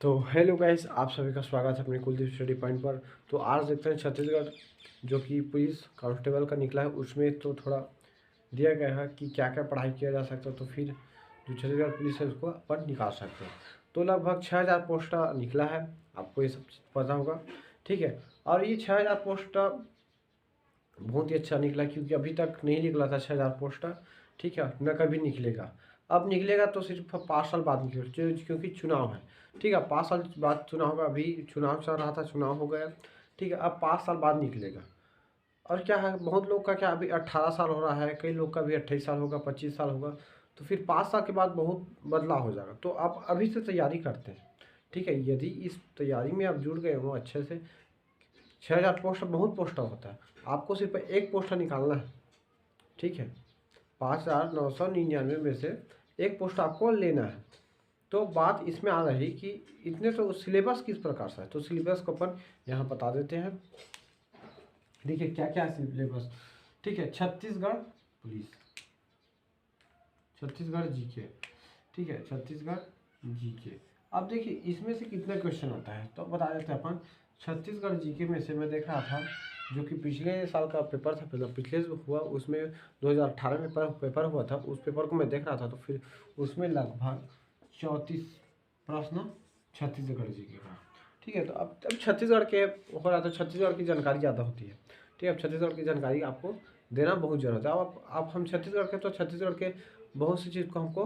तो hello guys, आप सभी का स्वागत है अपने कुलदीप स्टडी पॉइंट पर। तो आज देखते हैं छत्तीसगढ़ जो कि पुलिस कांस्टेबल का निकला है, उसमें तो थोड़ा दिया गया है कि क्या क्या पढ़ाई किया जा सकता है, तो फिर जो छत्तीसगढ़ पुलिस है उसको अपन निकाल सकते हैं। तो लगभग 6000 पोस्ट निकला है, आपको ये सब चीज़ पता होगा, ठीक है। और ये 6000 पोस्ट बहुत ही अच्छा निकला, क्योंकि अभी तक नहीं निकला था 6000 पोस्ट, ठीक है, न कभी निकलेगा। अब निकलेगा तो सिर्फ 5 साल बाद निकलेगा, क्योंकि चुनाव है, ठीक है। 5 साल बाद चुनाव होगा, अभी चुनाव चल रहा था, चुनाव हो गया, ठीक है। अब 5 साल बाद निकलेगा। और क्या है, बहुत लोग का क्या अभी 18 साल हो रहा है, कई लोग का भी 28 साल होगा, 25 साल होगा। तो फिर 5 साल के बाद बहुत बदलाव हो जाएगा, तो आप अभी से तैयारी करते हैं, ठीक है। यदि इस तैयारी में आप जुड़ गए हो अच्छे से, 6000 पोस्ट बहुत पोस्टर होता है, आपको सिर्फ एक पोस्टर निकालना है, ठीक है। 5999 में से एक पोस्ट आपको लेना है। तो बात इसमें आ रही कि इतने तो सिलेबस किस प्रकार से है, तो सिलेबस को अपन यहाँ बता देते हैं। देखिए क्या क्या है सिलेबस, ठीक है। छत्तीसगढ़ पुलिस, छत्तीसगढ़ जीके, ठीक है, छत्तीसगढ़ जीके। अब देखिए इसमें से कितने क्वेश्चन आता है, तो बता देते हैं अपन। छत्तीसगढ़ जीके में से मैं देख रहा था, जो कि पिछले साल का पेपर था, मतलब पिछले जो हुआ उसमें 2018 में पेपर हुआ था, उस पेपर को मैं देख रहा था। तो फिर उसमें लगभग 34 प्रश्न छत्तीसगढ़ जीके का, ठीक है। तो अब छत्तीसगढ़ के हो रहा था, छत्तीसगढ़ की जानकारी ज़्यादा होती है, ठीक है। अब छत्तीसगढ़ की जानकारी आपको देना बहुत ज़रूरत है। अब हम छत्तीसगढ़ के, तो छत्तीसगढ़ के बहुत सी चीज़ को हमको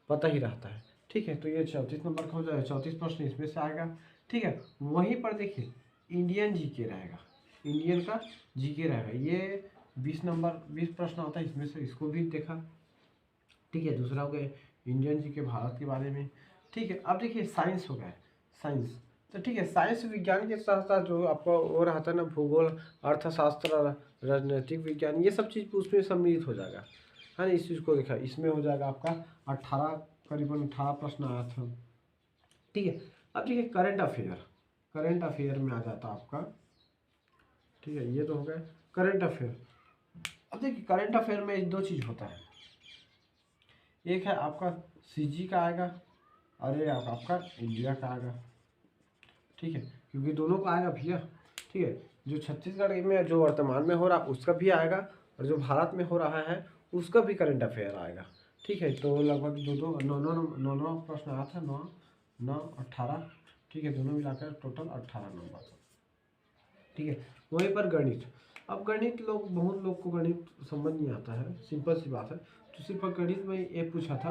पता ही रहता है, ठीक है। तो ये 34 नंबर का हो जाएगा, 34 प्रश्न इसमें से आएगा, ठीक है। वहीं पर देखिए इंडियन जीके रहेगा, इंडियन का जीके रहेगा, ये 20 नंबर 20 प्रश्न आता है इसमें से, इसको भी देखा, ठीक है। दूसरा हो गया इंडियन जीके भारत के बारे में, ठीक है। अब देखिए साइंस हो गया, साइंस, तो ठीक है। साइंस विज्ञान के साथ साथ जो आपको वो रहता है ना, भूगोल, अर्थशास्त्र, राजनीतिक विज्ञान, ये सब चीज़ उसमें सम्मिलित हो जाएगा, है ना। इस चीज़ को देखा, इसमें हो जाएगा आपका 18, करीबन 18 प्रश्न आया था, ठीक है। अब देखिए करंट अफेयर, करंट अफेयर में आ जाता आपका, ठीक है। ये तो हो गया करंट अफेयर। अब देखिए करंट अफेयर में दो चीज़ होता है, एक है आपका सीजी का आएगा, और एक आपका इंडिया का आएगा, ठीक है, क्योंकि दोनों का आएगा भैया, ठीक है। जो छत्तीसगढ़ में जो वर्तमान में हो रहा उसका भी आएगा, और जो भारत में हो रहा है उसका भी करंट अफेयर आएगा, ठीक है। तो लगभग दो दो नौ नौ नौ नौ प्रश्न आया था, 9 9 18, ठीक है। दोनों मिलाकर टोटल 18 नंबर, ठीक है। वहीं पर गणित, अब गणित लोग, बहुत लोग को गणित समझ नहीं आता है, सिंपल सी बात है। तो सिर्फ गणित में ये पूछा था,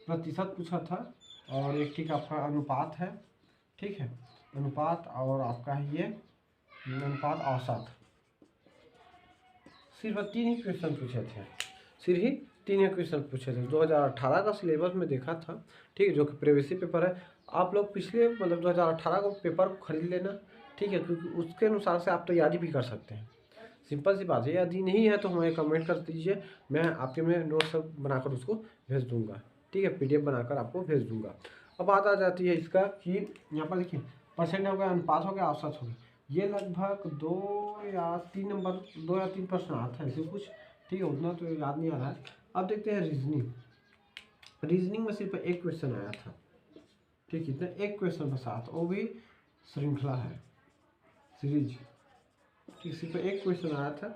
प्रतिशत पूछा था, और एक ठीक आपका अनुपात है, ठीक है। अनुपात और आपका है ये अनुपात औसत, सिर्फ 3 ही क्वेश्चन पूछे थे, सिर्फ ही 3 ही क्वेश्चन पूछे थे। 2018 का सिलेबस में देखा था, ठीक है, जो कि प्रीवियस पेपर है। आप लोग पिछले मतलब 2018 को पेपर को खरीद लेना, ठीक है, क्योंकि उसके अनुसार से आप तैयारी भी कर सकते हैं। सिंपल सी बात है, यदि नहीं है तो हमें कमेंट कर दीजिए, मैं आपके में नोट सब बनाकर उसको भेज दूंगा, ठीक है, पीडीएफ बनाकर आपको भेज दूंगा। अब बात आ जाती है इसका कि यहाँ पर देखिए परसेंट हो गया, अनुपात हो गया, औसत हो गया, ये लगभग 2 या 3 प्रश्न आता है ऐसे कुछ, ठीक है, उतना तो याद नहीं आ रहा है। अब देखते हैं रीजनिंग, रीजनिंग में सिर्फ एक क्वेश्चन आया था, ठीक है, एक क्वेश्चन बस आया था, वो भी श्रृंखला है, सीरीज, किसी पर एक क्वेश्चन आया था।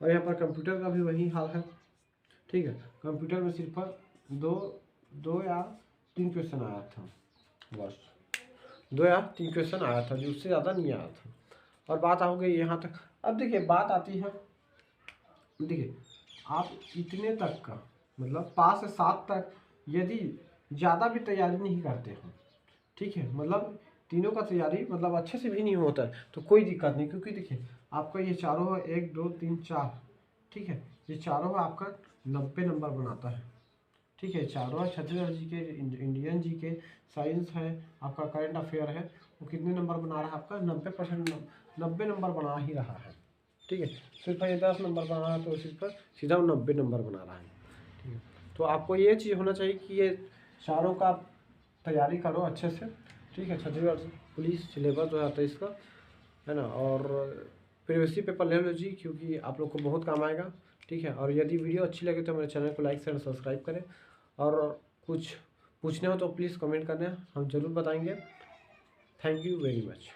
और यहाँ पर कंप्यूटर का भी वही हाल है, ठीक है। कंप्यूटर में सिर्फ दो 2 या 3 क्वेश्चन आया था, बस 2 या 3 क्वेश्चन आया था, जो उससे ज़्यादा नहीं आया था। और बात हो गई यहाँ तक। अब देखिए बात आती है, देखिए आप इतने तक का मतलब 5 से 7 तक यदि ज़्यादा भी तैयारी नहीं करते हो, ठीक है, मतलब तीनों का तैयारी मतलब अच्छे से भी नहीं होता है, तो कोई दिक्कत नहीं, क्योंकि देखिए आपका ये चारों है, 1 2 3 4, ठीक है, ये चारों है आपका 90 नंबर बनाता है, ठीक है। चारों है छत्तीसगढ़ जी के, इंडियन जी के, साइंस है, आपका करंट अफेयर है, वो कितने नंबर बना रहा है आपका 90%, 90 नंबर बना ही रहा है, ठीक है। सिर्फ ये 10 नंबर बना रहा है, तो सिर्फ सीधा 90 नंबर बना रहा है, ठीक है। तो आपको ये चीज़ होना चाहिए कि ये चारों का तैयारी करो अच्छे से, ठीक है। छत्तीसगढ़ पुलिस सिलेबस जो आता है इसका, है ना। और प्रीवियस पेपर ले लो जी, क्योंकि आप लोग को बहुत काम आएगा, ठीक है। और यदि वीडियो अच्छी लगे तो मेरे चैनल को लाइक शेयर सब्सक्राइब करें, और कुछ पूछने हो तो प्लीज़ कमेंट करना, हम ज़रूर बताएंगे। Thank you very much.